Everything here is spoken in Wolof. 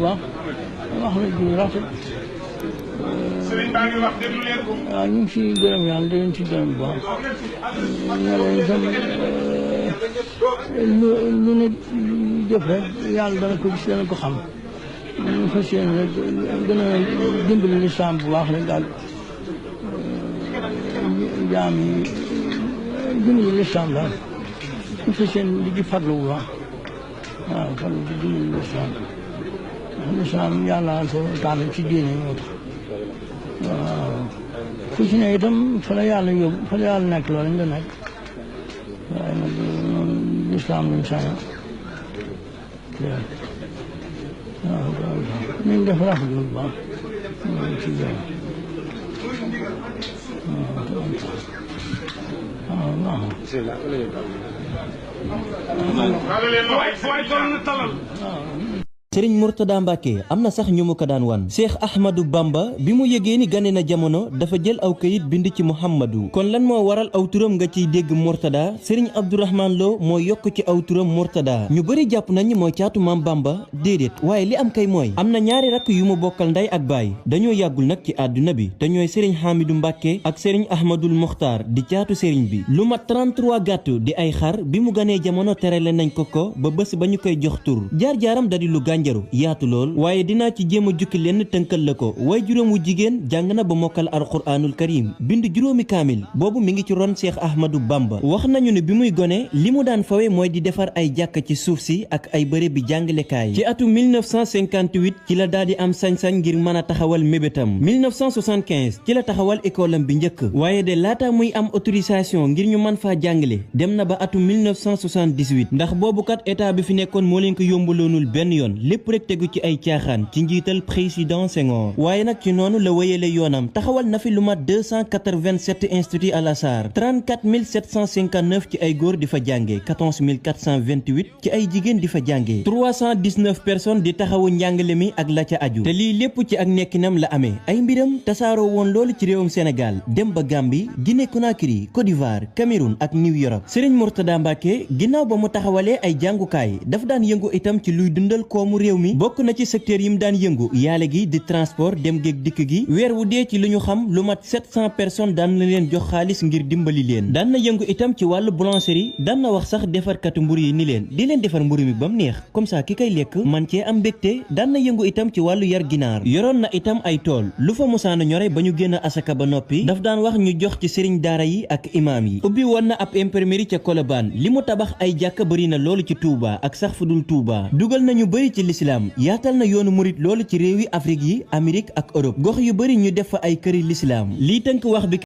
waaw wax na ji rafet. sëriñ baa ngi wax déglu leen ko. waaw ñu ngi siy gërëm yàlla di leen si gërëm bu baax. ne leen itam lu nit jëf rek yàlla dana ko gis dana ko xam. ñu fas yéene rek gën a dimbali lislaam bu baax rek daal jaam yi dimbali lislaam daal ñu fas yéene di ci farlu bu baax waaw farlu di dimbali lislaam lislaam yàlla ko taal ci diine moo tax waaw fu ci ne itam fa la yàlla yóbbu fa la yàlla nekk loolu nga nekk waaye nag noonu lislaam lañ saña waaw nañ def rafetlu bu baax ci sëriñ Mourtada Mbacke am na sax ñu mu ko daan wan Cheikh Ahmadou Bamba bi mu yëgee ni gane na jamono dafa jël aw kayit bind ci Muhammadu kon lan moo waral aw turam nga ciy dégg Mourtada sëriñ Abdourahmane Lo moo yokk ci aw turam Mourtada ñu bëri jàpp nañ mooy caatu maam Bamba déedéet waaye li am kay mooy am na ñaari rakk yu mu bokkal ndey ak baay dañoo yàggul nag ci àdduna bi te ñooy sëriñ Hamidou Mbacke ak sëriñ Ahmadul Mokhtar di caatu sëriñ bi lu mat 33 gàttu di ay xar bi mu ganee jamono terale nañ ko ba bés ba ñu koy jox tur jaar-jaaram da di lu gànjaru yaatu lool waaye dinaa ci jéem a jukki lenn tënkal la ko waaye juróom wu jigéen jàng na ba mokkal alquraanul karim bind juróomi kaamil boobu mi ngi ci ron Cheikh Ahmadou Bamba wax nañu ne bi muy gone li mu daan fawe mooy di defar ay jàkk ci suuf si ak ay bërëb bi jàngalekaay ci atu 1958 ci la daal di am sañ-sañ ngir mën a taxawal mébétam 1975 ci la taxawal école am bi njëkk waaye de laata muy am autorisation ngir ñu mën faa jàngale dem na ba atu 1978 ndax boobu kat état bi fi nekkoon moo leen ko yombaloonul benn yoon lépp rek tegu ci ay caaxaan ci njiital président Senghor waaye nag ci noonu la wéyale yoonam taxawal na fi lu mat 287 instituts Al Azhar 34 759 ci ay góor di fa jànge 14 428 ci ay jigéen di fa jànge 319 personnes di taxawu njàngale mi ak la ca aju te lii lépp ci ak nekkinam la amee ay mbiram tasaaroo woon loolu ci réewum Sénégal dem ba Gambie Guinée Conakry Côte d'Ivoire Cameroun ak New York Serigne Mourtada Mbacke ginnaaw ba mu taxawalee ay jàngukaay daf daan yëngu itam ci luy dundal koomu réew mi bokk na ci secteur yi mu daan yëngu yaale gi di transport dem géeg dikk gi weer wu dee ci lu ñu xam lu mat 700 personnes daan na leen jox xaalis ngir dimbali leen daan na yëngu itam ci wàllu boulangerie daan na wax sax defarkatu mburu yi ni leen di leen defar mburu mi ba mu neex comme ça ki kay lekk man cee am mbégte daan na yëngu itam ci wàllu yar ginaar yoroon na itam ay tool lu fa musaana ñore ba ñu génn asaka ba noppi daf daan wax ñu jox ci sëriñ daara yi ak imaam yi ubbi woon na ab imprimerie ca Colobane li mu tabax ay jàkka bëri na loolu ci Touba ak sax fu dul Touba dugal nañu bëri ci lislaam yaatal na yoonu murit loolu ci réewi Afrique yi Amérique ak Europe gox yu bëri ñu def fa ay këri lislaam lii tënk wax bi